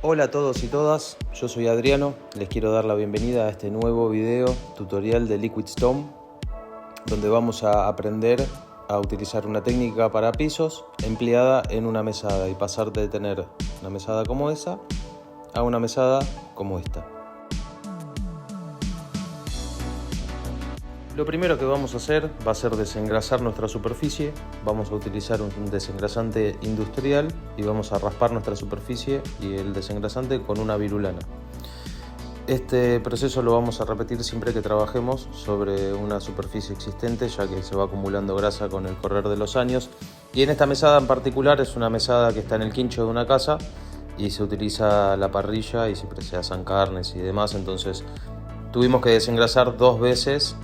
Hola a todos y todas, yo soy Adriano, les quiero dar la bienvenida a este nuevo video tutorial de Liquid Stone, donde vamos a aprender a utilizar una técnica para pisos empleada en una mesada y pasar de tener una mesada como esa a una mesada como esta. Lo primero que vamos a hacer va a ser desengrasar nuestra superficie. Vamos a utilizar un desengrasante industrial y vamos a raspar nuestra superficie y el desengrasante con una virulana. Este proceso lo vamos a repetir siempre que trabajemos sobre una superficie existente, ya que se va acumulando grasa con el correr de los años. Y en esta mesada en particular es una mesada que está en el quincho de una casa y se utiliza la parrilla y siempre se asan carnes y demás, entonces tuvimos que desengrasar 2 veces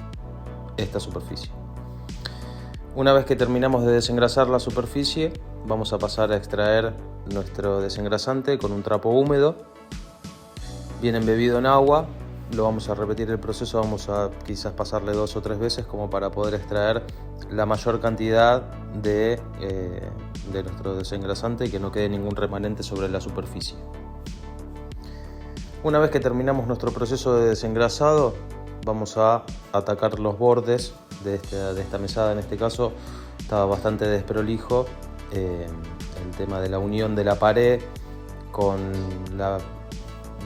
esta superficie. Una vez que terminamos de desengrasar la superficie, vamos a pasar a extraer nuestro desengrasante con un trapo húmedo, bien embebido en agua. Lo vamos a repetir el proceso, vamos a quizás pasarle 2 o 3 veces como para poder extraer la mayor cantidad de nuestro desengrasante y que no quede ningún remanente sobre la superficie. Una vez que terminamos nuestro proceso de desengrasado, vamos a atacar los bordes de esta mesada. En este caso estaba bastante desprolijo el tema de la unión de la pared con la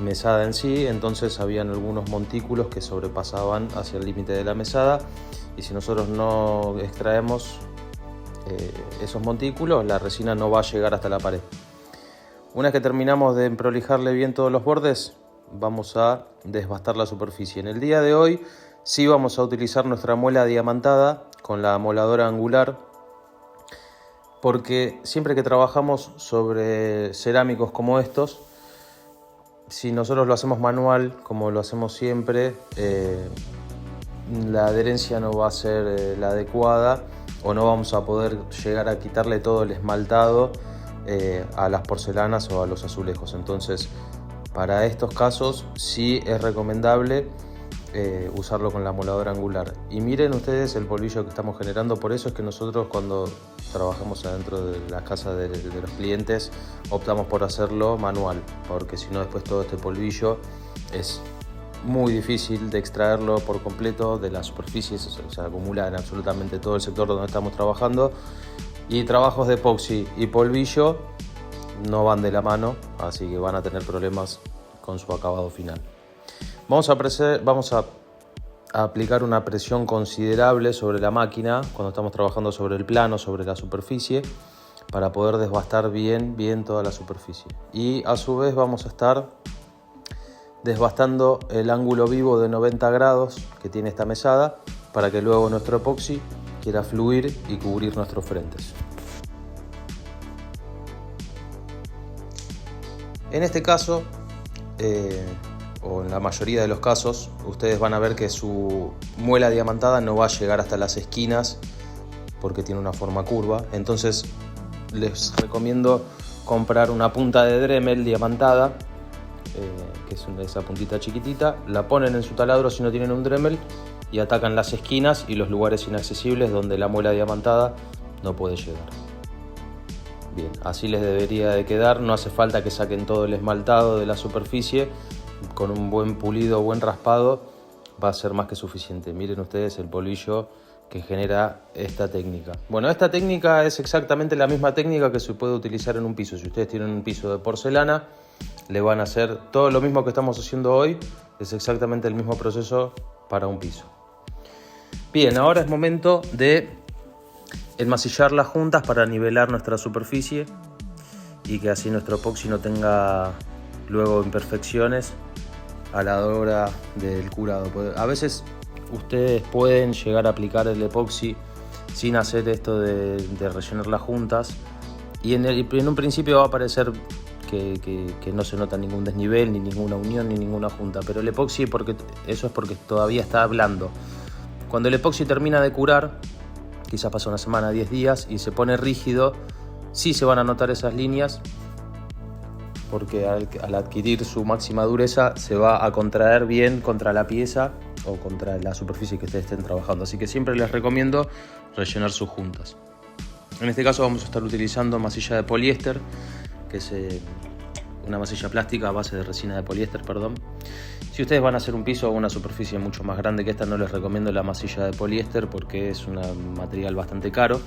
mesada en sí, entonces habían algunos montículos que sobrepasaban hacia el límite de la mesada, y si nosotros no extraemos esos montículos, la resina no va a llegar hasta la pared. Una vez que terminamos de emprolijarle bien todos los bordes, vamos a desbastar la superficie. En el día de hoy sí vamos a utilizar nuestra muela diamantada con la moladora angular, porque siempre que trabajamos sobre cerámicos como estos, si nosotros lo hacemos manual, como lo hacemos siempre, la adherencia no va a ser la adecuada, o no vamos a poder llegar a quitarle todo el esmaltado a las porcelanas o a los azulejos. Entonces, para estos casos sí es recomendable usarlo con la moladora angular. Y miren ustedes el polvillo que estamos generando. Por eso es que nosotros, cuando trabajamos adentro de la casa de los clientes, optamos por hacerlo manual, porque si no, después todo este polvillo es muy difícil de extraerlo por completo de las superficies. Se acumula en absolutamente todo el sector donde estamos trabajando, y trabajos de epoxi y polvillo no van de la mano, así que van a tener problemas con su acabado final. Vamos a aplicar una presión considerable sobre la máquina cuando estamos trabajando sobre el plano, sobre la superficie, para poder desbastar bien toda la superficie. Y a su vez vamos a estar desbastando el ángulo vivo de 90 grados que tiene esta mesada, para que luego nuestro epoxi quiera fluir y cubrir nuestros frentes. En este caso, o en la mayoría de los casos, ustedes van a ver que su muela diamantada no va a llegar hasta las esquinas porque tiene una forma curva. Entonces les recomiendo comprar una punta de Dremel diamantada, que es esa puntita chiquitita. La ponen en su taladro si no tienen un Dremel y atacan las esquinas y los lugares inaccesibles donde la muela diamantada no puede llegar. Bien, así les debería de quedar. No hace falta que saquen todo el esmaltado de la superficie. Con un buen pulido, buen raspado, va a ser más que suficiente. Miren ustedes el polvillo que genera esta técnica. Bueno, esta técnica es exactamente la misma técnica que se puede utilizar en un piso. Si ustedes tienen un piso de porcelana, le van a hacer todo lo mismo que estamos haciendo hoy. Es exactamente el mismo proceso para un piso. Bien, ahora es momento de enmasillar las juntas para nivelar nuestra superficie y que así nuestro epoxi no tenga luego imperfecciones a la hora del curado. A veces ustedes pueden llegar a aplicar el epoxi sin hacer esto de rellenar las juntas, y en un principio va a parecer que no se nota ningún desnivel, ni ninguna unión, ni ninguna junta, pero el epoxi, eso es porque todavía está blando. Cuando el epoxi termina de curar, quizás pasa una semana, 10 días, y se pone rígido, sí se van a notar esas líneas, porque al adquirir su máxima dureza se va a contraer bien contra la pieza o contra la superficie que ustedes estén trabajando. Así que siempre les recomiendo rellenar sus juntas. En este caso vamos a estar utilizando masilla de poliéster, que una masilla plástica a base de resina de poliéster, perdón. Si ustedes van a hacer un piso o una superficie mucho más grande que esta, no les recomiendo la masilla de poliéster porque es un material bastante caro.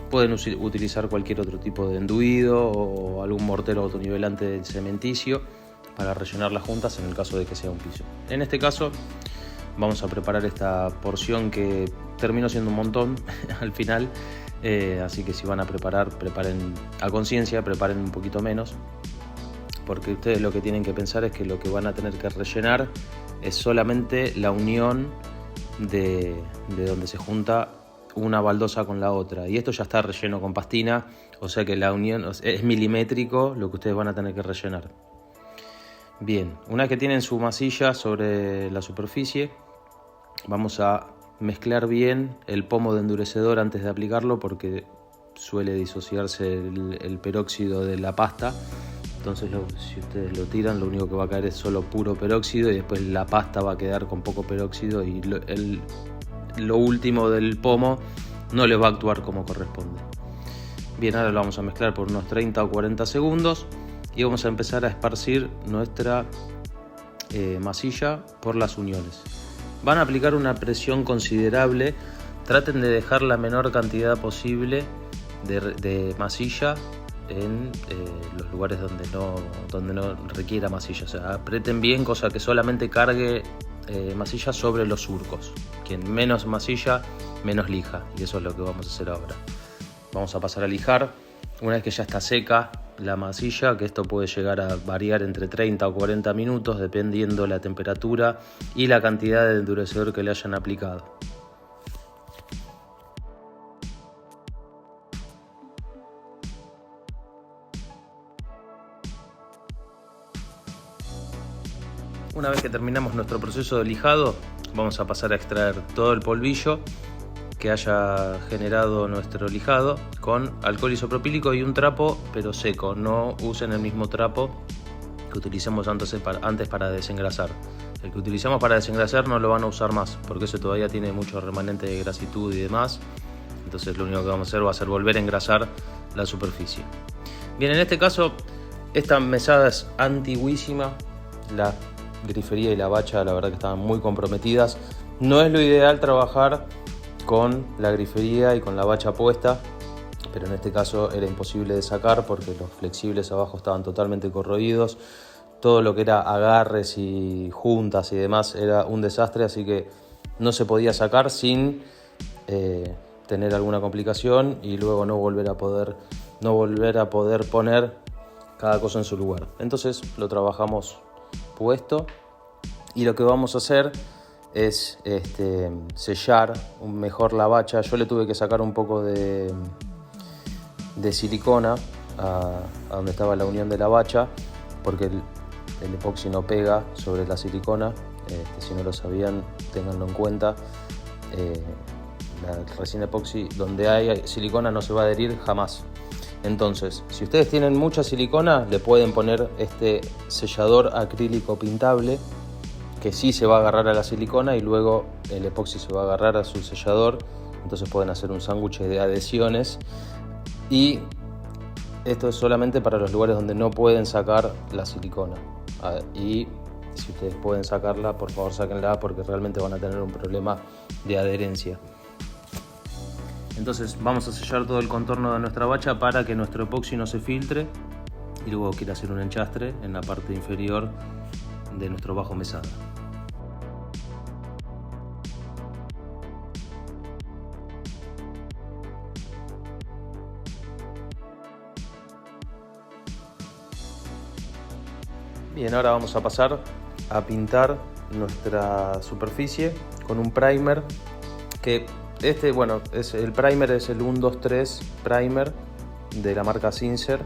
Pueden utilizar cualquier otro tipo de enduido o algún mortero autonivelante cementicio para rellenar las juntas en el caso de que sea un piso. En este caso vamos a preparar esta porción que terminó siendo un montón al final, así que si van a preparar, preparen a conciencia, preparen un poquito menos, porque ustedes lo que tienen que pensar es que lo que van a tener que rellenar es solamente la unión de donde se junta una baldosa con la otra, y esto ya está relleno con pastina, o sea que la unión es milimétrico lo que ustedes van a tener que rellenar. Bien, una vez que tienen su masilla sobre la superficie, vamos a mezclar bien el pomo de endurecedor antes de aplicarlo porque suele disociarse el peróxido de la pasta. Entonces si ustedes lo tiran, lo único que va a caer es solo puro peróxido y después la pasta va a quedar con poco peróxido y lo último del pomo no les va a actuar como corresponde. Bien, ahora lo vamos a mezclar por unos 30 o 40 segundos y vamos a empezar a esparcir nuestra masilla por las uniones. Van a aplicar una presión considerable, traten de dejar la menor cantidad posible de masilla en los lugares donde no requiera masilla, o sea, aprieten bien, cosa que solamente cargue masilla sobre los surcos. Quien menos masilla, menos lija, y eso es lo que vamos a hacer ahora. Vamos a pasar a lijar. Una vez que ya está seca la masilla, que esto puede llegar a variar entre 30 o 40 minutos dependiendo la temperatura y la cantidad de endurecedor que le hayan aplicado. Una vez que terminamos nuestro proceso de lijado, vamos a pasar a extraer todo el polvillo que haya generado nuestro lijado con alcohol isopropílico y un trapo, pero seco. No usen el mismo trapo que utilicemos antes para desengrasar. El que utilizamos para desengrasar no lo van a usar más, porque eso todavía tiene mucho remanente de grasitud y demás. Entonces lo único que vamos a hacer va a ser volver a engrasar la superficie. Bien, en este caso, esta mesada es antiguísima. La grifería y la bacha, la verdad que estaban muy comprometidas. No es lo ideal trabajar con la grifería y con la bacha puesta, pero en este caso era imposible de sacar porque los flexibles abajo estaban totalmente corroídos. Todo lo que era agarres y juntas y demás era un desastre, así que no se podía sacar sin tener alguna complicación y luego no volver a poder poner cada cosa en su lugar. Entonces lo trabajamos puesto y lo que vamos a hacer es sellar mejor la bacha. Yo le tuve que sacar un poco de silicona a donde estaba la unión de la bacha porque el epoxi no pega sobre la silicona. Si no lo sabían, ténganlo en cuenta. La resina epoxi donde hay silicona no se va a adherir jamás. Entonces, si ustedes tienen mucha silicona, le pueden poner este sellador acrílico pintable que sí se va a agarrar a la silicona y luego el epoxi se va a agarrar a su sellador. Entonces pueden hacer un sándwich de adhesiones. Y esto es solamente para los lugares donde no pueden sacar la silicona. Y si ustedes pueden sacarla, por favor sáquenla porque realmente van a tener un problema de adherencia. Entonces vamos a sellar todo el contorno de nuestra bacha para que nuestro epoxi no se filtre y luego quiero hacer un enchastre en la parte inferior de nuestro bajo mesada. Bien, ahora vamos a pasar a pintar nuestra superficie con un primer que el primer es el 123 primer de la marca Sincero.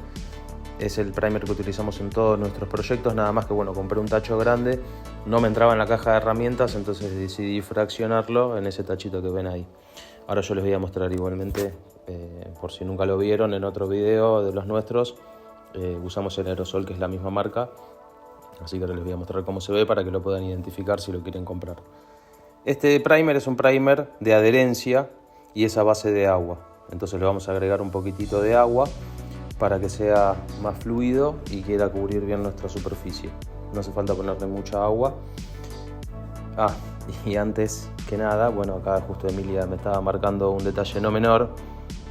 Es el primer que utilizamos en todos nuestros proyectos, nada más que compré un tacho grande, no me entraba en la caja de herramientas, entonces decidí fraccionarlo en ese tachito que ven ahí. Ahora yo les voy a mostrar igualmente, por si nunca lo vieron en otro video de los nuestros, usamos el aerosol que es la misma marca, así que ahora les voy a mostrar cómo se ve para que lo puedan identificar si lo quieren comprar. Este primer es un primer de adherencia y es a base de agua, entonces le vamos a agregar un poquitito de agua para que sea más fluido y quiera cubrir bien nuestra superficie. No hace falta ponerle mucha agua. Y antes que nada, bueno, acá justo Emilia me estaba marcando un detalle no menor.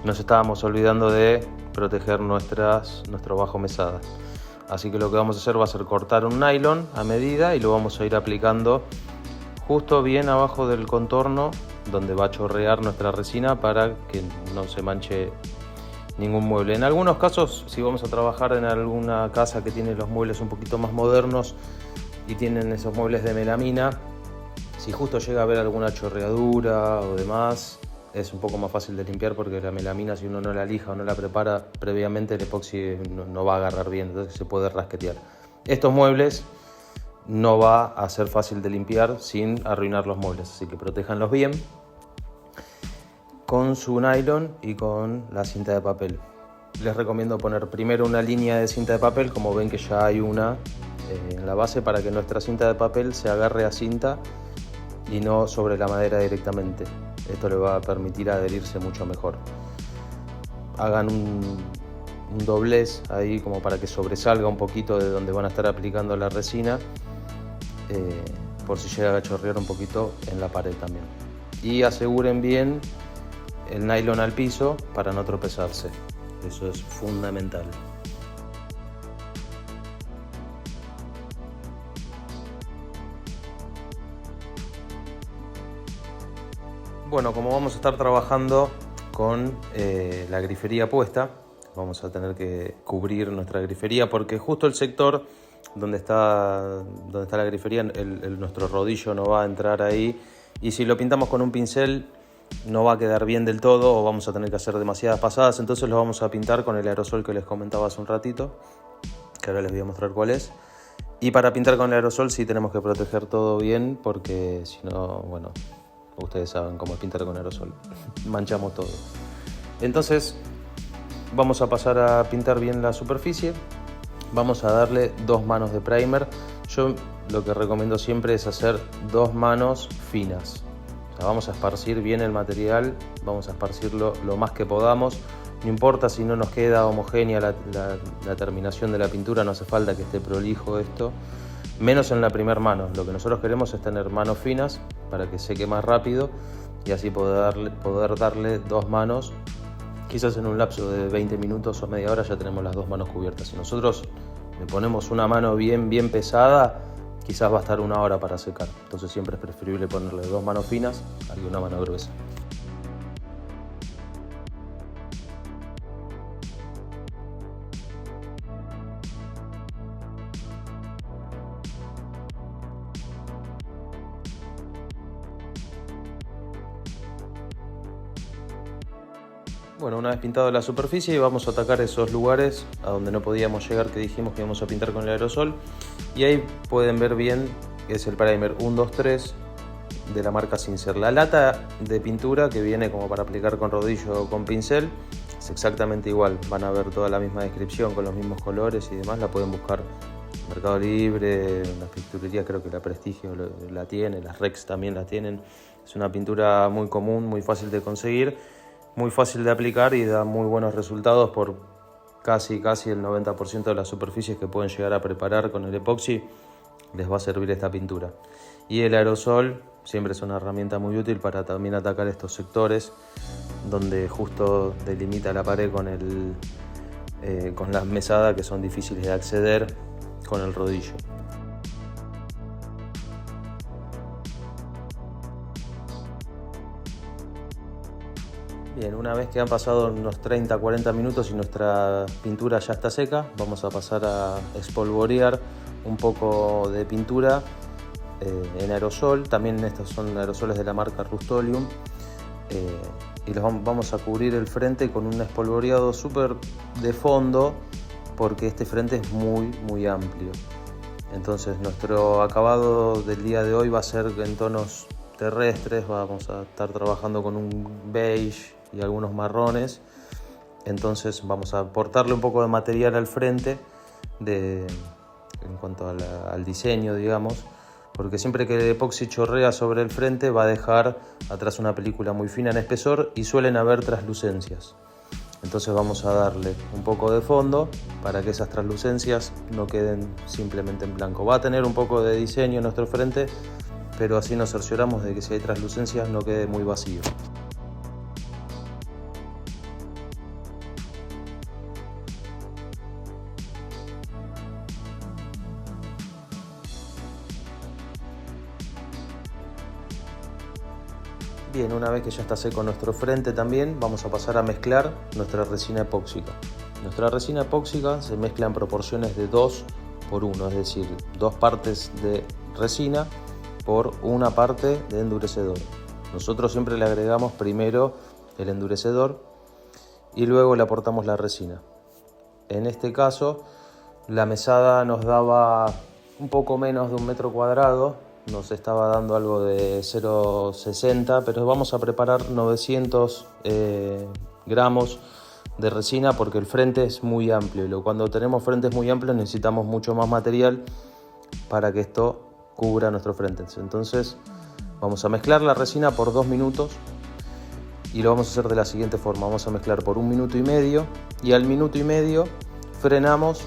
Nos estábamos olvidando de proteger nuestro bajo mesada. Así que lo que vamos a hacer va a ser cortar un nylon a medida y lo vamos a ir aplicando justo bien abajo del contorno donde va a chorrear nuestra resina para que no se manche ningún mueble. En algunos casos, si vamos a trabajar en alguna casa que tiene los muebles un poquito más modernos y tienen esos muebles de melamina, si justo llega a haber alguna chorreadura o demás, es un poco más fácil de limpiar porque la melamina, si uno no la lija o no la prepara previamente, el epoxi no va a agarrar bien, entonces se puede rasquetear. Estos muebles no va a ser fácil de limpiar sin arruinar los muebles, así que protéjanlos bien con su nylon y con la cinta de papel. Les recomiendo poner primero una línea de cinta de papel, como ven que ya hay una en la base, para que nuestra cinta de papel se agarre a cinta y no sobre la madera directamente. Esto le va a permitir adherirse mucho mejor. Hagan un doblez ahí como para que sobresalga un poquito de donde van a estar aplicando la resina, por si llega a chorrear un poquito en la pared también. Y aseguren bien el nylon al piso para no tropezarse. Eso es fundamental. Bueno, como vamos a estar trabajando con la grifería puesta, vamos a tener que cubrir nuestra grifería porque justo el sector donde está la grifería, nuestro rodillo no va a entrar ahí, y si lo pintamos con un pincel no va a quedar bien del todo o vamos a tener que hacer demasiadas pasadas. Entonces lo vamos a pintar con el aerosol que les comentaba hace un ratito, que ahora les voy a mostrar cuál es. Y para pintar con el aerosol sí tenemos que proteger todo bien, porque si no, bueno, ustedes saben cómo es pintar con aerosol, manchamos todo. Entonces vamos a pasar a pintar bien la superficie. Vamos a darle 2 manos de primer. Yo lo que recomiendo siempre es hacer 2 manos finas. O sea, vamos a esparcir bien el material, vamos a esparcirlo lo más que podamos. No importa si no nos queda homogénea la terminación de la pintura, no hace falta que esté prolijo esto, menos en la primera mano. Lo que nosotros queremos es tener manos finas para que seque más rápido y así poder darle 2 manos. Quizás en un lapso de 20 minutos o media hora ya tenemos las 2 manos cubiertas. Si nosotros le ponemos una mano bien pesada, quizás va a estar 1 hora para secar. Entonces siempre es preferible ponerle 2 manos finas que una mano gruesa. Bueno, una vez pintado la superficie, vamos a atacar esos lugares a donde no podíamos llegar, que dijimos que íbamos a pintar con el aerosol. Y ahí pueden ver bien que es el primer 123 de la marca Sincero. La lata de pintura que viene como para aplicar con rodillo o con pincel es exactamente igual. Van a ver toda la misma descripción con los mismos colores y demás. La pueden buscar en Mercado Libre, en las pinturerías, creo que la Prestigio la tiene, las Rex también la tienen. Es una pintura muy común, muy fácil de conseguir, muy fácil de aplicar y da muy buenos resultados por casi el 90% de las superficies que pueden llegar a preparar con el epoxi. Les va a servir esta pintura. Y el aerosol siempre es una herramienta muy útil para también atacar estos sectores donde justo delimita la pared con las mesadas que son difíciles de acceder con el rodillo. Bien, una vez que han pasado unos 30-40 minutos y nuestra pintura ya está seca, vamos a pasar a espolvorear un poco de pintura en aerosol. También estos son aerosoles de la marca Rust-Oleum. Y los vamos a cubrir el frente con un espolvoreado súper de fondo, porque este frente es muy amplio. Entonces nuestro acabado del día de hoy va a ser en tonos terrestres. Vamos a estar trabajando con un beige y algunos marrones. Entonces vamos a aportarle un poco de material al frente en cuanto al diseño, digamos, porque siempre que el epoxi chorrea sobre el frente va a dejar atrás una película muy fina en espesor y suelen haber traslucencias. Entonces vamos a darle un poco de fondo para que esas translucencias no queden simplemente en blanco. Va a tener un poco de diseño en nuestro frente, pero así nos cercioramos de que si hay translucencias no quede muy vacío. Bien, una vez que ya está seco nuestro frente también, vamos a pasar a mezclar nuestra resina epóxica. Nuestra resina epóxica se mezcla en proporciones de 2 por 1, es decir, 2 partes de resina por una parte de endurecedor. Nosotros siempre le agregamos primero el endurecedor y luego le aportamos la resina. En este caso, la mesada nos daba un poco menos de 1 metro cuadrado. Nos estaba dando algo de 0,60, pero vamos a preparar 900 gramos de resina porque el frente es muy amplio y cuando tenemos frentes muy amplios necesitamos mucho más material para que esto cubra nuestro frente. Entonces vamos a mezclar la resina por 2 minutos y lo vamos a hacer de la siguiente forma. Vamos a mezclar por 1 minuto y medio y al minuto y medio frenamos,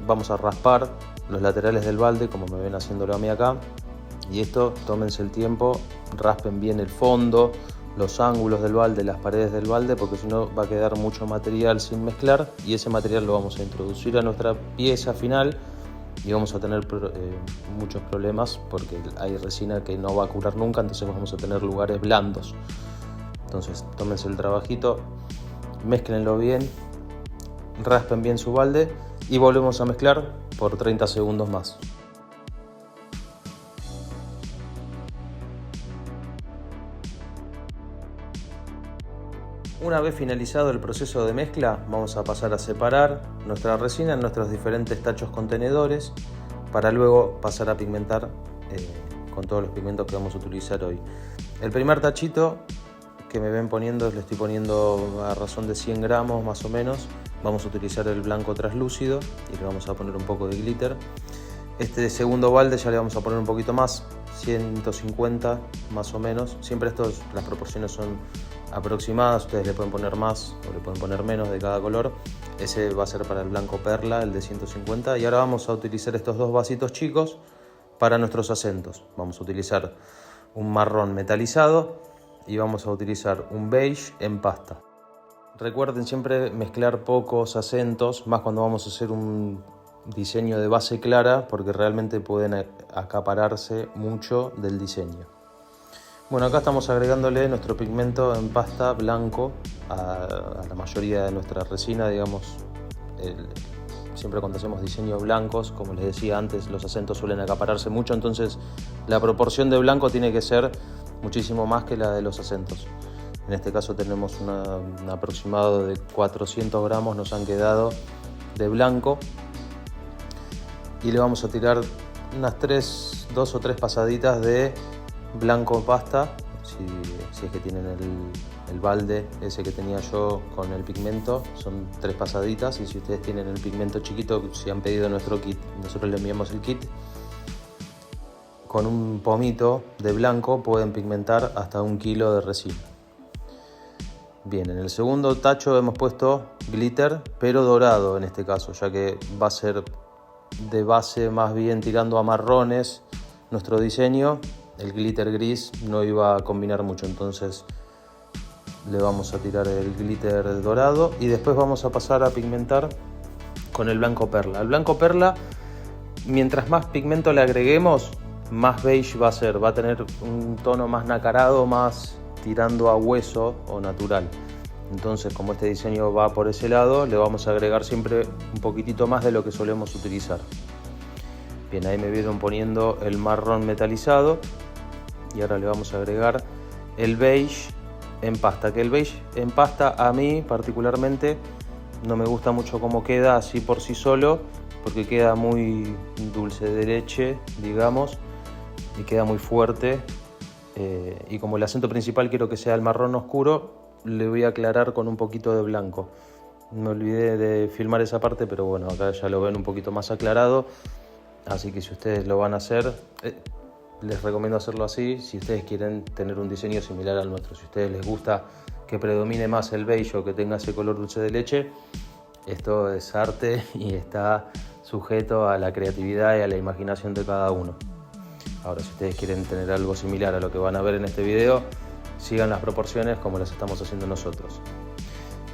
vamos a raspar los laterales del balde como me ven haciéndolo a mí acá. Y esto, tómense el tiempo, raspen bien el fondo, los ángulos del balde, las paredes del balde, porque si no va a quedar mucho material sin mezclar y ese material lo vamos a introducir a nuestra pieza final y vamos a tener muchos problemas porque hay resina que no va a curar nunca, entonces vamos a tener lugares blandos. Entonces, tómense el trabajito, mézclenlo bien, raspen bien su balde y volvemos a mezclar por 30 segundos más. Una vez finalizado el proceso de mezcla, vamos a pasar a separar nuestra resina en nuestros diferentes tachos contenedores para luego pasar a pigmentar con todos los pigmentos que vamos a utilizar hoy. El primer tachito que me ven poniendo, le estoy poniendo a razón de 100 gramos más o menos. Vamos a utilizar el blanco translúcido y le vamos a poner un poco de glitter. Este segundo balde ya le vamos a poner un poquito más, 150 más o menos. Siempre las proporciones son aproximadas, ustedes le pueden poner más o le pueden poner menos de cada color. Ese va a ser para el blanco perla, el de 150. Y ahora vamos a utilizar estos 2 vasitos chicos para nuestros acentos. Vamos a utilizar un marrón metalizado y vamos a utilizar un beige en pasta. Recuerden siempre mezclar pocos acentos, más cuando vamos a hacer un diseño de base clara, porque realmente pueden acapararse mucho del diseño. Bueno, acá estamos agregándole nuestro pigmento en pasta blanco a la mayoría de nuestra resina, digamos. Siempre cuando hacemos diseños blancos, como les decía antes, los acentos suelen acapararse mucho, entonces la proporción de blanco tiene que ser muchísimo más que la de los acentos. En este caso tenemos un aproximado de 400 gramos nos han quedado de blanco y le vamos a tirar unas 2 o 3 pasaditas de blanco pasta, si es que tienen el balde ese que tenía yo con el pigmento, son 3 pasaditas, y si ustedes tienen el pigmento chiquito, si han pedido nuestro kit, nosotros le enviamos el kit. Con un pomito de blanco pueden pigmentar hasta 1 kilo de resina. Bien, en el segundo tacho hemos puesto glitter, pero dorado en este caso, ya que va a ser de base más bien tirando a marrones nuestro diseño. El glitter gris no iba a combinar mucho, entonces le vamos a tirar el glitter dorado y después vamos a pasar a pigmentar con el blanco perla. El blanco perla, mientras más pigmento le agreguemos, más beige va a ser, va a tener un tono más nacarado, más tirando a hueso o natural. Entonces, como este diseño va por ese lado, le vamos a agregar siempre un poquitito más de lo que solemos utilizar. Bien, ahí me vieron poniendo el marrón metalizado y ahora le vamos a agregar el beige en pasta, que el beige en pasta a mí particularmente no me gusta mucho cómo queda así por sí solo, porque queda muy dulce de leche, digamos, y queda muy fuerte, y como el acento principal quiero que sea el marrón oscuro, le voy a aclarar con un poquito de blanco. Me olvidé de filmar esa parte, pero bueno, acá ya lo ven un poquito más aclarado. Así que si ustedes lo van a hacer, les recomiendo hacerlo así si ustedes quieren tener un diseño similar al nuestro. Si a ustedes les gusta que predomine más el beige o que tenga ese color dulce de leche. Esto es arte y está sujeto a la creatividad y a la imaginación de cada uno. Ahora, si ustedes quieren tener algo similar a lo que van a ver en este video, sigan las proporciones como las estamos haciendo nosotros.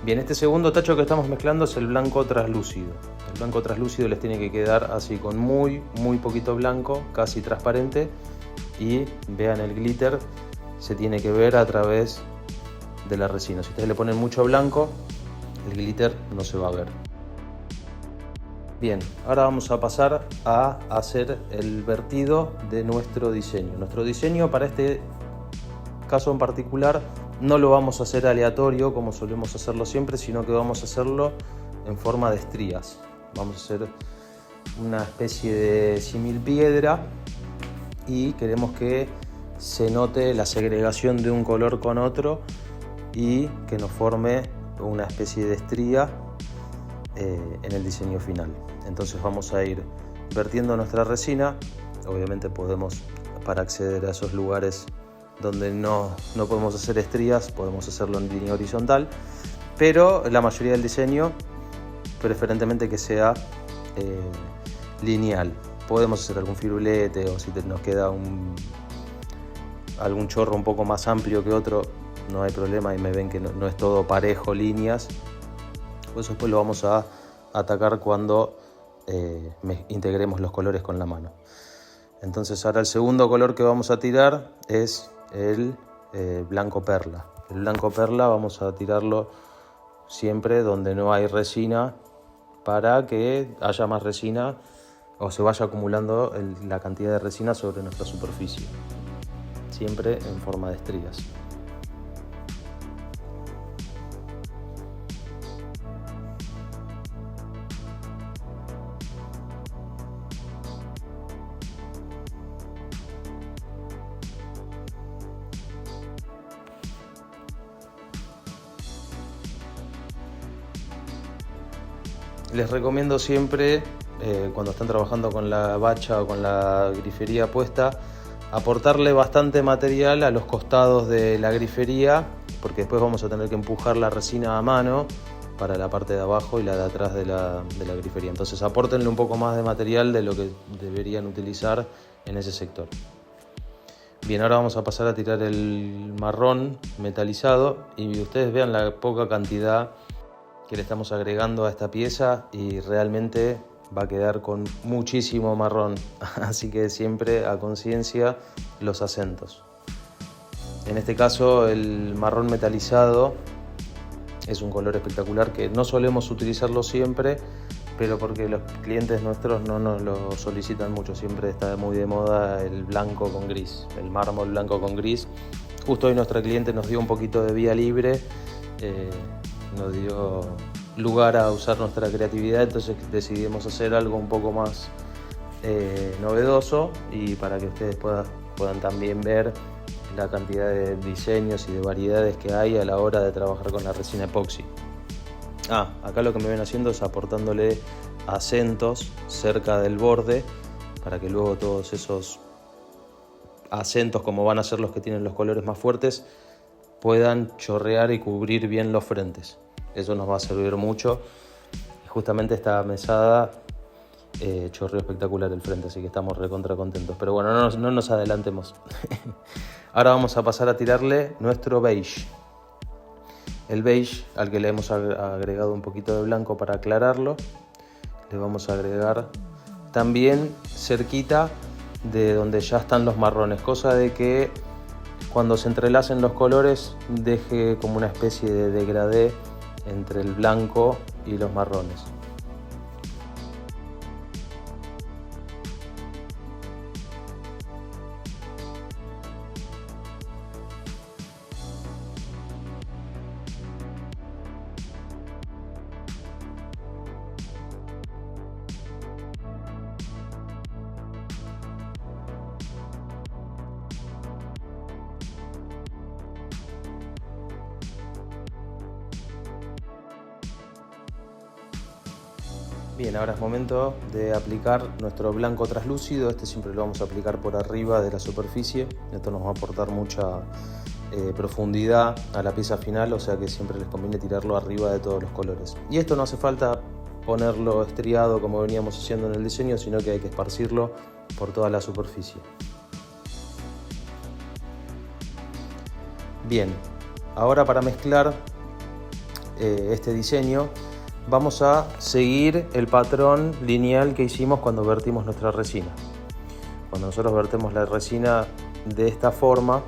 Bien, este segundo tacho que estamos mezclando es el blanco traslúcido. El blanco traslúcido les tiene que quedar así con muy poquito blanco, casi transparente. Y vean, el glitter se tiene que ver a través de la resina. Si ustedes le ponen mucho blanco, el glitter no se va a ver. Bien, ahora vamos a pasar a hacer el vertido de nuestro diseño. Nuestro diseño para este caso en particular no lo vamos a hacer aleatorio como solemos hacerlo siempre, sino que vamos a hacerlo en forma de estrías. Vamos a hacer una especie de símil piedra y queremos que se note la segregación de un color con otro y que nos forme una especie de estría en el diseño final. Entonces vamos a ir vertiendo nuestra resina. Obviamente podemos, para acceder a esos lugares donde no podemos hacer estrías, podemos hacerlo en línea horizontal, pero la mayoría del diseño preferentemente que sea lineal. Podemos hacer algún firulete, o si nos queda algún chorro un poco más amplio que otro, no hay problema, y me ven que no es todo parejo, líneas. Pues después lo vamos a atacar cuando integremos los colores con la mano. Entonces ahora el segundo color que vamos a tirar es el blanco perla. El blanco perla vamos a tirarlo siempre donde no hay resina, para que haya más resina o se vaya acumulando la cantidad de resina sobre nuestra superficie, siempre en forma de estrías. Les recomiendo siempre, cuando están trabajando con la bacha o con la grifería puesta, aportarle bastante material a los costados de la grifería, porque después vamos a tener que empujar la resina a mano para la parte de abajo y la de atrás de la grifería. Entonces apórtenle un poco más de material de lo que deberían utilizar en ese sector. Bien, ahora vamos a pasar a tirar el marrón metalizado y ustedes vean la poca cantidad que le estamos agregando a esta pieza y realmente va a quedar con muchísimo marrón, así que siempre a conciencia los acentos. En este caso el marrón metalizado es un color espectacular que no solemos utilizarlo siempre, pero porque los clientes nuestros no nos lo solicitan mucho. Siempre está muy de moda el blanco con gris, el mármol blanco con gris. Justo hoy nuestra cliente nos dio un poquito de vía libre, nos dio lugar a usar nuestra creatividad, entonces decidimos hacer algo un poco más novedoso, y para que ustedes puedan también ver la cantidad de diseños y de variedades que hay a la hora de trabajar con la resina epoxi. Acá lo que me ven haciendo es aportándole acentos cerca del borde para que luego todos esos acentos, como van a ser los que tienen los colores más fuertes, puedan chorrear y cubrir bien los frentes. Eso nos va a servir mucho. Justamente esta mesada chorreó espectacular el frente, así que estamos recontra contentos. Pero bueno, no nos adelantemos. Ahora vamos a pasar a tirarle nuestro beige. El beige, al que le hemos agregado un poquito de blanco para aclararlo, le vamos a agregar también cerquita de donde ya están los marrones, cosa de que cuando se entrelacen los colores deje como una especie de degradé entre el blanco y los marrones. Bien, ahora es momento de aplicar nuestro blanco traslúcido. Este siempre lo vamos a aplicar por arriba de la superficie. Esto nos va a aportar mucha profundidad a la pieza final, o sea que siempre les conviene tirarlo arriba de todos los colores. Y esto no hace falta ponerlo estriado como veníamos haciendo en el diseño, sino que hay que esparcirlo por toda la superficie. Bien, ahora para mezclar este diseño vamos a seguir el patrón lineal que hicimos cuando vertimos nuestra resina. Cuando nosotros vertemos la resina de esta forma,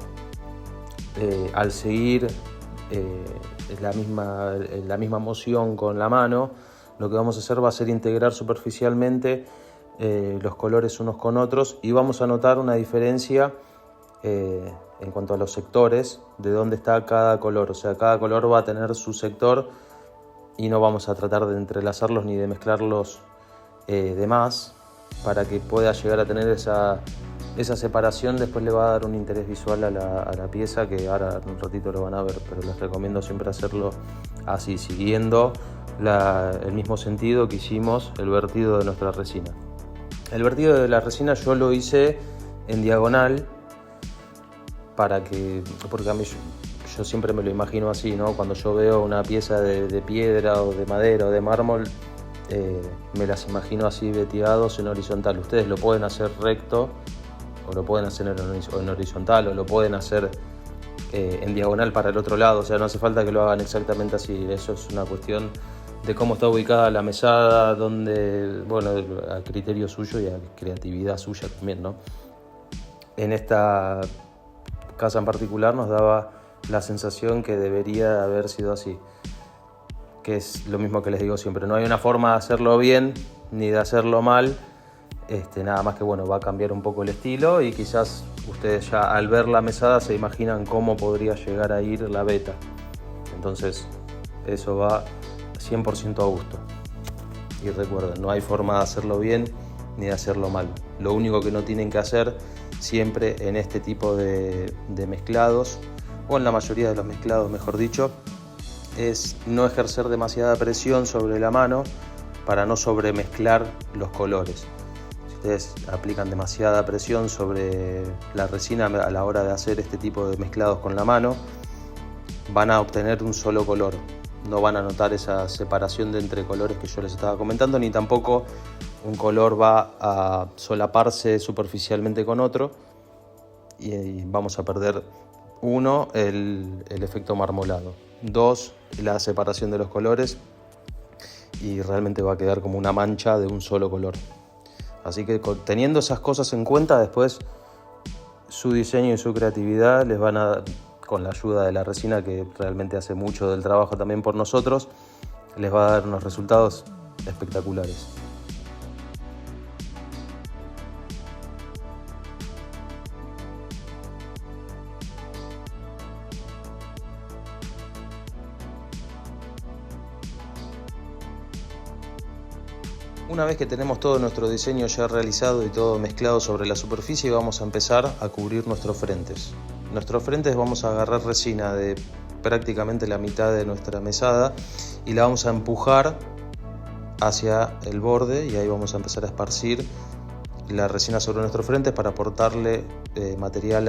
al seguir la misma moción con la mano, lo que vamos a hacer va a ser integrar superficialmente los colores unos con otros, y vamos a notar una diferencia en cuanto a los sectores de dónde está cada color. O sea, cada color va a tener su sector y no vamos a tratar de entrelazarlos ni de mezclarlos de más, para que pueda llegar a tener esa separación. Después le va a dar un interés visual a la pieza, que ahora en un ratito lo van a ver, pero les recomiendo siempre hacerlo así, siguiendo el mismo sentido que hicimos el vertido de nuestra resina. El vertido de la resina yo lo hice en diagonal, porque a mí yo siempre me lo imagino así, ¿no? Cuando yo veo una pieza de piedra o de madera o de mármol, me las imagino así veteados en horizontal. Ustedes lo pueden hacer recto, o lo pueden hacer en horizontal, o lo pueden hacer en diagonal para el otro lado. O sea, no hace falta que lo hagan exactamente así. Eso es una cuestión de cómo está ubicada la mesada, donde, bueno, a criterio suyo y a creatividad suya también, ¿no? En esta casa en particular nos daba la sensación que debería haber sido así, que es lo mismo que les digo siempre: no hay una forma de hacerlo bien ni de hacerlo mal, nada más que, bueno, va a cambiar un poco el estilo, y quizás ustedes ya al ver la mesada se imaginan cómo podría llegar a ir la veta. Entonces eso va 100% a gusto. Y recuerden, no hay forma de hacerlo bien ni de hacerlo mal. Lo único que no tienen que hacer siempre en este tipo de mezclados, o en la mayoría de los mezclados, mejor dicho, es no ejercer demasiada presión sobre la mano para no sobremezclar los colores. Si ustedes aplican demasiada presión sobre la resina a la hora de hacer este tipo de mezclados con la mano, van a obtener un solo color. No van a notar esa separación de entre colores que yo les estaba comentando, ni tampoco un color va a solaparse superficialmente con otro, y vamos a perder, uno, el efecto marmolado, dos, la separación de los colores, y realmente va a quedar como una mancha de un solo color. Así que teniendo esas cosas en cuenta, después su diseño y su creatividad les van a, con la ayuda de la resina, que realmente hace mucho del trabajo también por nosotros, les va a dar unos resultados espectaculares. Una vez que tenemos todo nuestro diseño ya realizado y todo mezclado sobre la superficie, vamos a empezar a cubrir nuestros frentes. Nuestros frentes vamos a agarrar resina de prácticamente la mitad de nuestra mesada y la vamos a empujar hacia el borde, y ahí vamos a empezar a esparcir la resina sobre nuestros frentes para aportarle material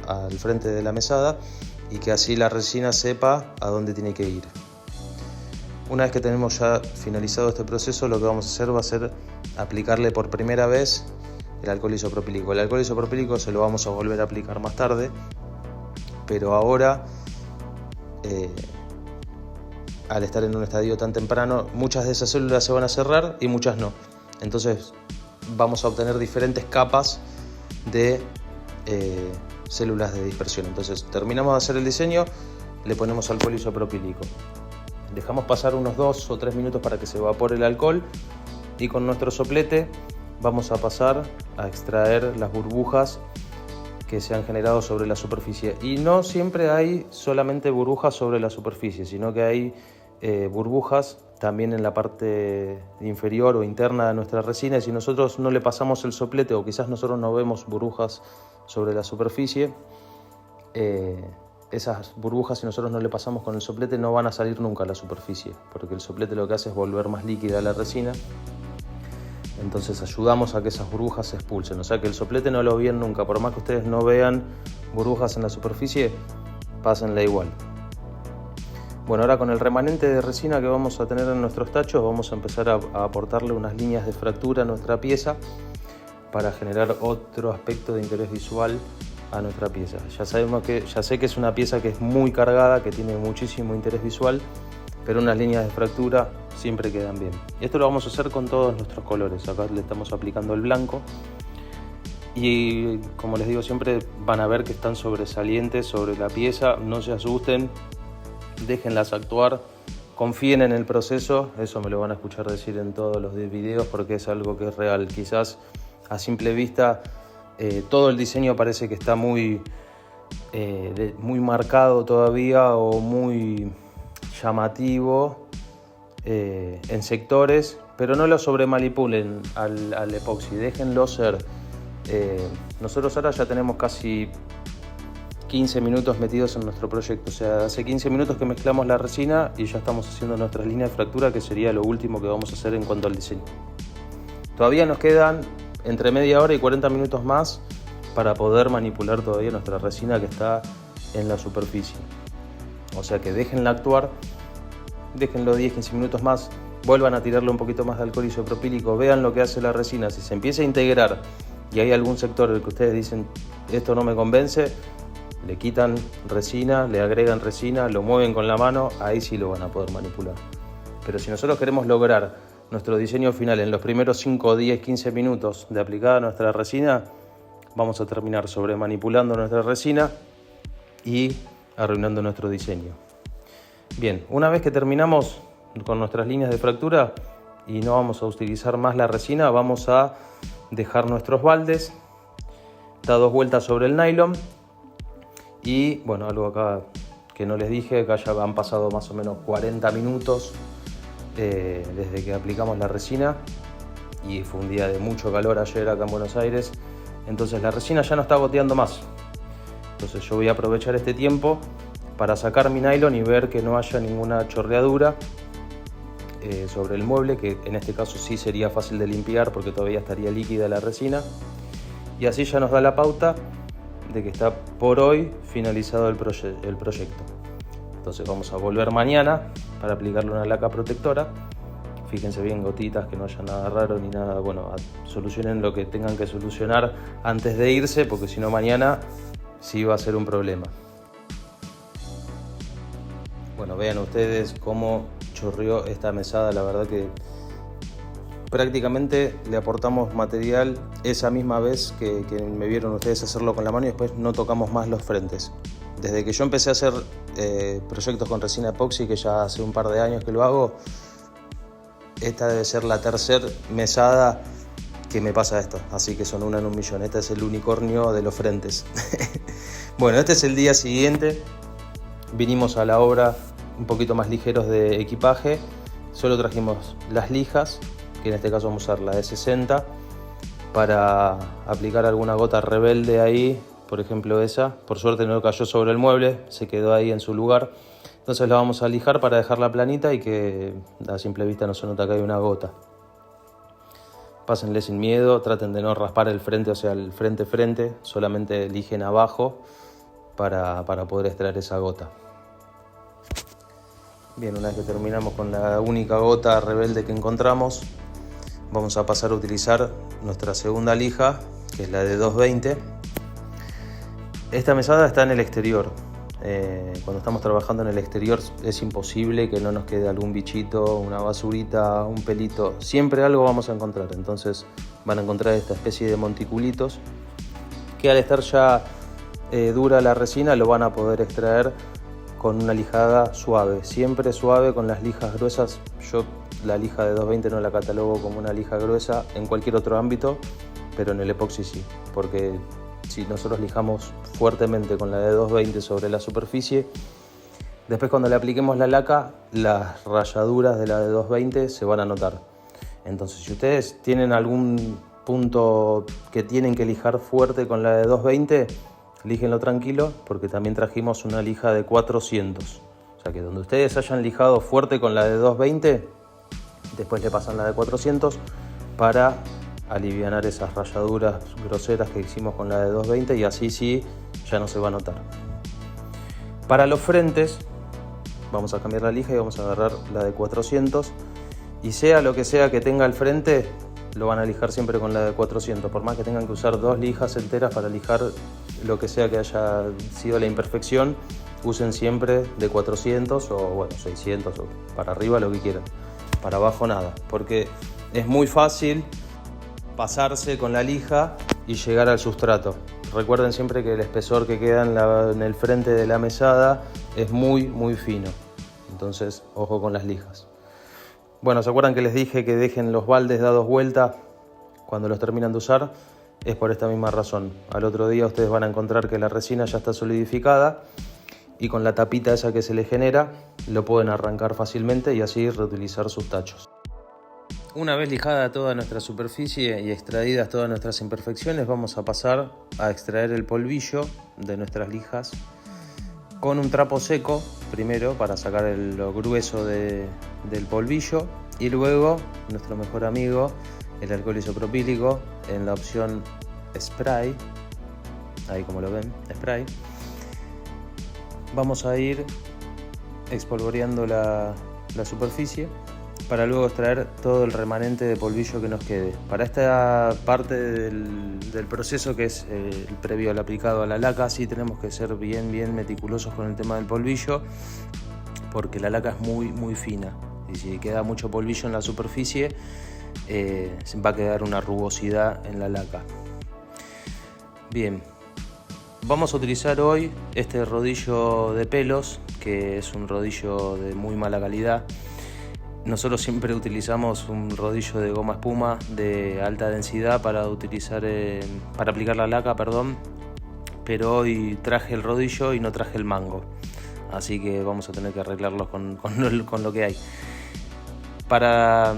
al frente de la mesada, y que así la resina sepa a dónde tiene que ir. Una vez que tenemos ya finalizado este proceso, lo que vamos a hacer va a ser aplicarle por primera vez el alcohol isopropílico. El alcohol isopropílico se lo vamos a volver a aplicar más tarde, pero ahora, al estar en un estadio tan temprano, muchas de esas células se van a cerrar y muchas no. Entonces vamos a obtener diferentes capas de células de dispersión. Entonces terminamos de hacer el diseño, le ponemos alcohol isopropílico. Dejamos pasar unos 2 o 3 minutos para que se evapore el alcohol, y con nuestro soplete vamos a pasar a extraer las burbujas que se han generado sobre la superficie. Y no siempre hay solamente burbujas sobre la superficie, sino que hay burbujas también en la parte inferior o interna de nuestra resina, y si nosotros no le pasamos el soplete, o quizás nosotros no vemos burbujas sobre la superficie, esas burbujas, si nosotros no le pasamos con el soplete, no van a salir nunca a la superficie, porque el soplete lo que hace es volver más líquida la resina. Entonces ayudamos a que esas burbujas se expulsen. O sea que el soplete no lo ven nunca. Por más que ustedes no vean burbujas en la superficie, pásenla igual. Bueno, ahora con el remanente de resina que vamos a tener en nuestros tachos, vamos a empezar a aportarle unas líneas de fractura a nuestra pieza para generar otro aspecto de interés visual a nuestra pieza. Ya sé que es una pieza que es muy cargada, que tiene muchísimo interés visual, pero unas líneas de fractura siempre quedan bien. Y esto lo vamos a hacer con todos nuestros colores. Acá le estamos aplicando el blanco y, como les digo siempre, van a ver que están sobresalientes sobre la pieza. No se asusten, déjenlas actuar, confíen en el proceso. Eso me lo van a escuchar decir en todos los videos porque es algo que es real. Quizás a simple vista todo el diseño parece que está muy marcado todavía o muy llamativo en sectores, pero no lo sobremanipulen al epoxi, déjenlo ser. Nosotros ahora ya tenemos casi 15 minutos metidos en nuestro proyecto, o sea, hace 15 minutos que mezclamos la resina y ya estamos haciendo nuestras líneas de fractura, que sería lo último que vamos a hacer en cuanto al diseño. Todavía nos quedan entre media hora y 40 minutos más para poder manipular todavía nuestra resina que está en la superficie. O sea que déjenla actuar, déjenlo 10-15 minutos más, vuelvan a tirarle un poquito más de alcohol isopropílico, vean lo que hace la resina. Si se empieza a integrar y hay algún sector en el que ustedes dicen esto no me convence, le quitan resina, le agregan resina, lo mueven con la mano, ahí sí lo van a poder manipular. Pero si nosotros queremos lograr nuestro diseño final en los primeros 5, 10, 15 minutos de aplicada nuestra resina, vamos a terminar sobremanipulando nuestra resina y arruinando nuestro diseño. Bien, una vez que terminamos con nuestras líneas de fractura y no vamos a utilizar más la resina, vamos a dejar nuestros baldes, da 2 vueltas sobre el nylon. Y bueno, algo acá que no les dije, acá ya han pasado más o menos 40 minutos desde que aplicamos la resina y fue un día de mucho calor ayer acá en Buenos Aires, entonces la resina ya no está goteando más. Entonces yo voy a aprovechar este tiempo para sacar mi nylon y ver que no haya ninguna chorreadura sobre el mueble, que en este caso sí sería fácil de limpiar porque todavía estaría líquida la resina, y así ya nos da la pauta de que está por hoy finalizado el proyecto. Entonces vamos a volver mañana para aplicarle una laca protectora. Fíjense bien, gotitas, que no haya nada raro ni nada. Bueno, solucionen lo que tengan que solucionar antes de irse, porque si no mañana sí va a ser un problema. Bueno, vean ustedes cómo chorreó esta mesada. La verdad que prácticamente le aportamos material esa misma vez que me vieron ustedes hacerlo con la mano y después no tocamos más los frentes. Desde que yo empecé a hacer proyectos con resina epoxi, que ya hace un par de años que lo hago, esta debe ser la tercera mesada que me pasa esto, así que son una en un millón. Este es el unicornio de los frentes. Bueno, este es el día siguiente, vinimos a la obra un poquito más ligeros de equipaje, solo trajimos las lijas, que en este caso vamos a usar la de 60 para aplicar alguna gota rebelde ahí, por ejemplo esa. Por suerte no cayó sobre el mueble, se quedó ahí en su lugar. Entonces la vamos a lijar para dejarla planita y que a simple vista no se nota que hay una gota. Pásenle sin miedo, traten de no raspar el frente, o sea el frente, solamente lijen abajo para poder extraer esa gota. Bien, una vez que terminamos con la única gota rebelde que encontramos, vamos a pasar a utilizar nuestra segunda lija, que es la de 220. Esta mesada está en el exterior. Cuando estamos trabajando en el exterior es imposible que no nos quede algún bichito, una basurita, un pelito. Siempre algo vamos a encontrar. Entonces van a encontrar esta especie de monticulitos que al estar ya dura la resina lo van a poder extraer con una lijada suave. Siempre suave con las lijas gruesas. Yo la lija de 220 no la catalogo como una lija gruesa en cualquier otro ámbito, pero en el epoxi sí, porque si nosotros lijamos fuertemente con la de 220 sobre la superficie, después cuando le apliquemos la laca, las rayaduras de la de 220 se van a notar. Entonces si ustedes tienen algún punto que tienen que lijar fuerte con la de 220, líjenlo tranquilo, porque también trajimos una lija de 400. O sea que donde ustedes hayan lijado fuerte con la de 220, después le pasan la de 400 para alivianar esas rayaduras groseras que hicimos con la de 220 y así sí ya no se va a notar. Para los frentes vamos a cambiar la lija y vamos a agarrar la de 400, y sea lo que sea que tenga el frente, lo van a lijar siempre con la de 400, por más que tengan que usar 2 lijas enteras para lijar lo que sea que haya sido la imperfección, usen siempre de 400 o bueno, 600 o para arriba, lo que quieran, para abajo nada, porque es muy fácil pasarse con la lija y llegar al sustrato. Recuerden siempre que el espesor que queda en el frente de la mesada es muy fino, entonces ojo con las lijas. Bueno, ¿se acuerdan que les dije que dejen los baldes dados vuelta cuando los terminan de usar? Es por esta misma razón. Al otro día ustedes van a encontrar que la resina ya está solidificada y con la tapita esa que se le genera lo pueden arrancar fácilmente y así reutilizar sus tachos. Una vez lijada toda nuestra superficie y extraídas todas nuestras imperfecciones, vamos a pasar a extraer el polvillo de nuestras lijas con un trapo seco primero para sacar lo grueso del polvillo, y luego nuestro mejor amigo, el alcohol isopropílico, en la opción spray, ahí como lo ven, spray. Vamos a ir espolvoreando la superficie para luego extraer todo el remanente de polvillo que nos quede. Para esta parte del proceso, que es el previo al aplicado a la laca, sí tenemos que ser bien meticulosos con el tema del polvillo, porque la laca es muy fina y si queda mucho polvillo en la superficie va a quedar una rugosidad en la laca. Bien, vamos a utilizar hoy este rodillo de pelos, que es un rodillo de muy mala calidad. Nosotros siempre utilizamos un rodillo de goma espuma de alta densidad para aplicar la laca, pero hoy traje el rodillo y no traje el mango, así que vamos a tener que arreglarlo con lo que hay. Para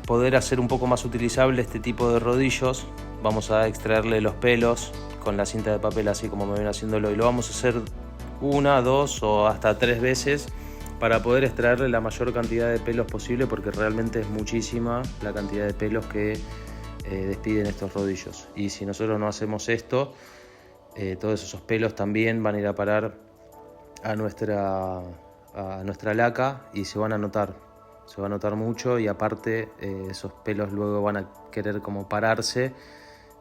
poder hacer un poco más utilizable este tipo de rodillos, vamos a extraerle los pelos con la cinta de papel, así como me ven haciéndolo, y lo vamos a hacer 1, 2 o hasta 3 veces para poder extraerle la mayor cantidad de pelos posible, porque realmente es muchísima la cantidad de pelos que despiden estos rodillos, y si nosotros no hacemos esto, todos esos pelos también van a ir a parar a nuestra laca y se van a notar mucho, y aparte esos pelos luego van a querer como pararse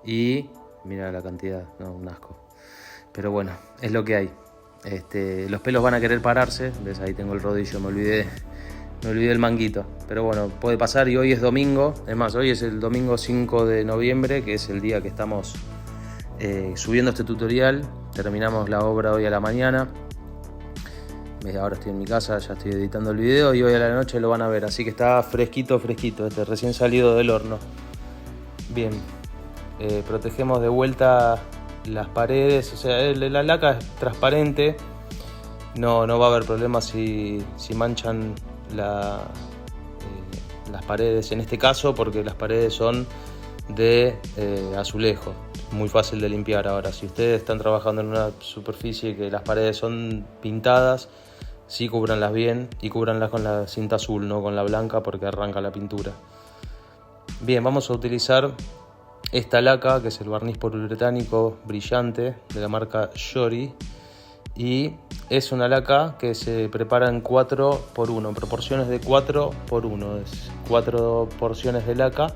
y mira la cantidad, no, un asco, pero bueno, es lo que hay. Los pelos van a querer pararse, ¿ves? Ahí tengo el rodillo, me olvidé el manguito, pero bueno, puede pasar. Y hoy es domingo, es más, hoy es el domingo 5 de noviembre, que es el día que estamos subiendo este tutorial. Terminamos la obra hoy a la mañana, ahora estoy en mi casa, ya estoy editando el video, y hoy a la noche lo van a ver, así que está fresquito, recién salido del horno. Bien, protegemos de vuelta las paredes, o sea, la laca es transparente, no va a haber problema si manchan las paredes en este caso, porque las paredes son de azulejo, muy fácil de limpiar. Ahora, si ustedes están trabajando en una superficie que las paredes son pintadas, sí cúbranlas bien y cúbranlas con la cinta azul, no con la blanca, porque arranca la pintura. Bien, vamos a utilizar esta laca, que es el barniz poliuretánico brillante de la marca Shori, y es una laca que se prepara en 4x1, en proporciones de 4x1, es 4 porciones de laca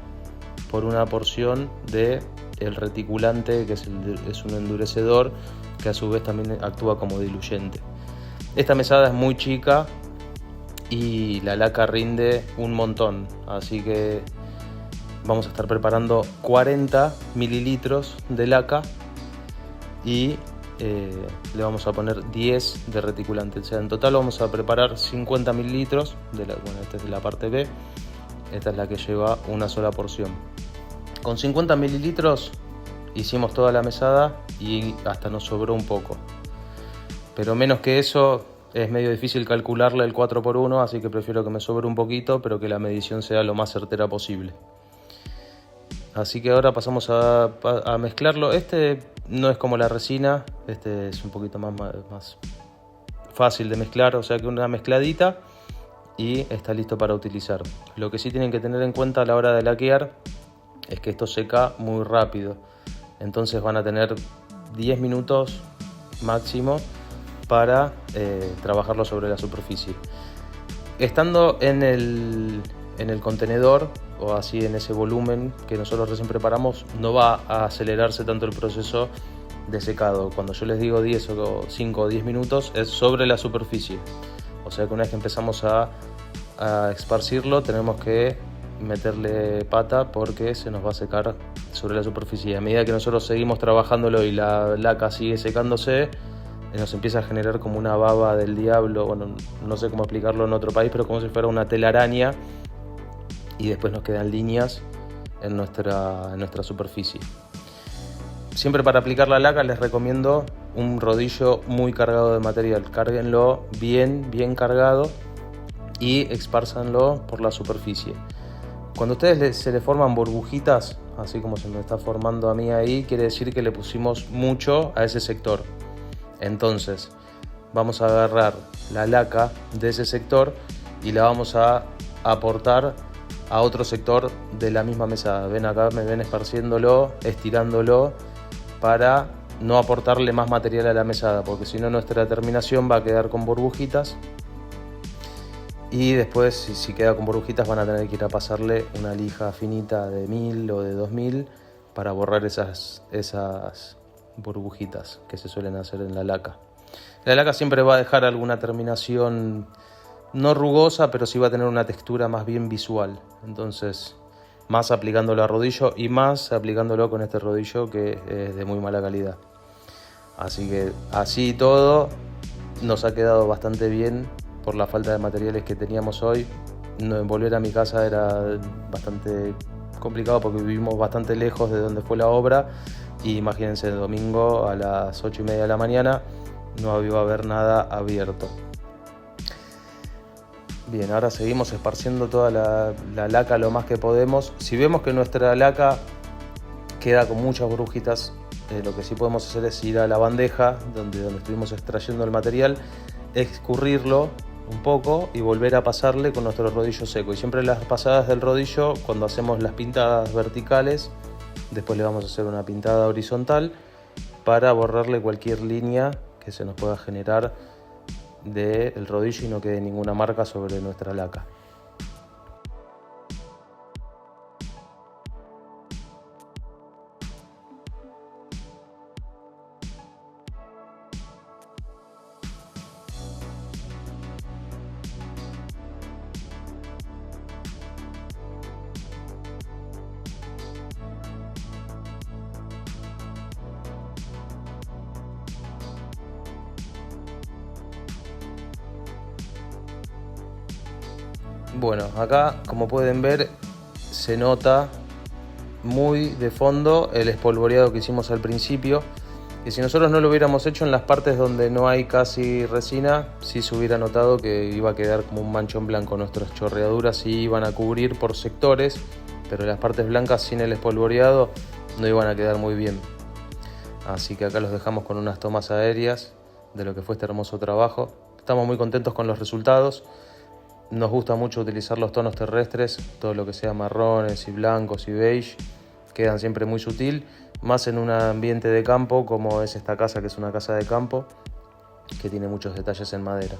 por una porción de el reticulante, que es un endurecedor que a su vez también actúa como diluyente. Esta mesada es muy chica y la laca rinde un montón, así que vamos a estar preparando 40 mililitros de laca y le vamos a poner 10 de reticulante. O sea, en total vamos a preparar 50 mililitros. Esta es la parte B, esta es la que lleva una sola porción. Con 50 mililitros hicimos toda la mesada y hasta nos sobró un poco. Pero menos que eso es medio difícil calcularle el 4x1, así que prefiero que me sobre un poquito, pero que la medición sea lo más certera posible. Así que ahora pasamos a mezclarlo. Este no es como la resina, este es un poquito más fácil de mezclar, o sea que una mezcladita y está listo para utilizar. Lo que sí tienen que tener en cuenta a la hora de laquear es que esto seca muy rápido, entonces van a tener 10 minutos máximo para trabajarlo sobre la superficie. Estando en el contenedor o así en ese volumen que nosotros recién preparamos, no va a acelerarse tanto el proceso de secado. Cuando yo les digo 10 o 5 o 10 minutos es sobre la superficie, o sea que una vez que empezamos a esparcirlo tenemos que meterle pata porque se nos va a secar sobre la superficie. A medida que nosotros seguimos trabajándolo y la laca sigue secándose, nos empieza a generar como una baba del diablo. Bueno, no sé cómo explicarlo en otro país, pero como si fuera una telaraña, y después nos quedan líneas en nuestra superficie. Siempre para aplicar la laca les recomiendo un rodillo muy cargado de material. Cárguenlo bien cargado y expárzanlo por la superficie. Cuando a ustedes se le forman burbujitas, así como se me está formando a mí ahí, quiere decir que le pusimos mucho a ese sector. Entonces vamos a agarrar la laca de ese sector y la vamos a aportar a otro sector de la misma mesada. Ven acá, me ven esparciéndolo, estirándolo para no aportarle más material a la mesada, porque si no nuestra terminación va a quedar con burbujitas y después si queda con burbujitas van a tener que ir a pasarle una lija finita de 1000 o de 2000 para borrar esas burbujitas que se suelen hacer en la laca. La laca siempre va a dejar alguna terminación no rugosa, pero sí va a tener una textura más bien visual. Entonces, más aplicándolo a rodillo y más aplicándolo con este rodillo que es de muy mala calidad. Así que así todo nos ha quedado bastante bien por la falta de materiales que teníamos hoy. Volver a mi casa era bastante complicado porque vivimos bastante lejos de donde fue la obra. Y imagínense, el domingo a las 8:30 de la mañana no iba a haber nada abierto. Bien, ahora seguimos esparciendo toda la laca lo más que podemos. Si vemos que nuestra laca queda con muchas burbujitas, lo que sí podemos hacer es ir a la bandeja donde estuvimos extrayendo el material, escurrirlo un poco y volver a pasarle con nuestro rodillo seco. Y siempre las pasadas del rodillo, cuando hacemos las pintadas verticales, después le vamos a hacer una pintada horizontal para borrarle cualquier línea que se nos pueda generar del rodillo y no quede ninguna marca sobre nuestra laca. Bueno, acá como pueden ver se nota muy de fondo el espolvoreado que hicimos al principio, que si nosotros no lo hubiéramos hecho en las partes donde no hay casi resina, sí se hubiera notado que iba a quedar como un manchón blanco. Nuestras chorreaduras sí iban a cubrir por sectores, pero las partes blancas sin el espolvoreado no iban a quedar muy bien. Así que acá los dejamos con unas tomas aéreas de lo que fue este hermoso trabajo. Estamos muy contentos con los resultados. Nos gusta mucho utilizar los tonos terrestres, todo lo que sea marrones y blancos y beige, quedan siempre muy sutil, más en un ambiente de campo como es esta casa, que es una casa de campo, que tiene muchos detalles en madera.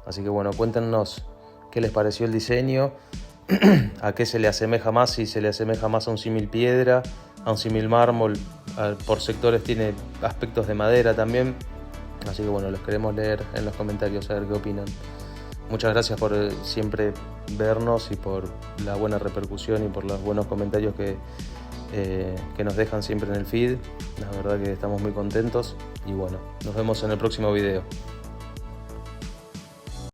Así que bueno, cuéntenos qué les pareció el diseño, a qué se le asemeja más, si se le asemeja más a un símil piedra, a un símil mármol, por sectores tiene aspectos de madera también. Así que bueno, los queremos leer en los comentarios, a ver qué opinan. Muchas gracias por siempre vernos y por la buena repercusión y por los buenos comentarios que nos dejan siempre en el feed. La verdad que estamos muy contentos y bueno, nos vemos en el próximo video.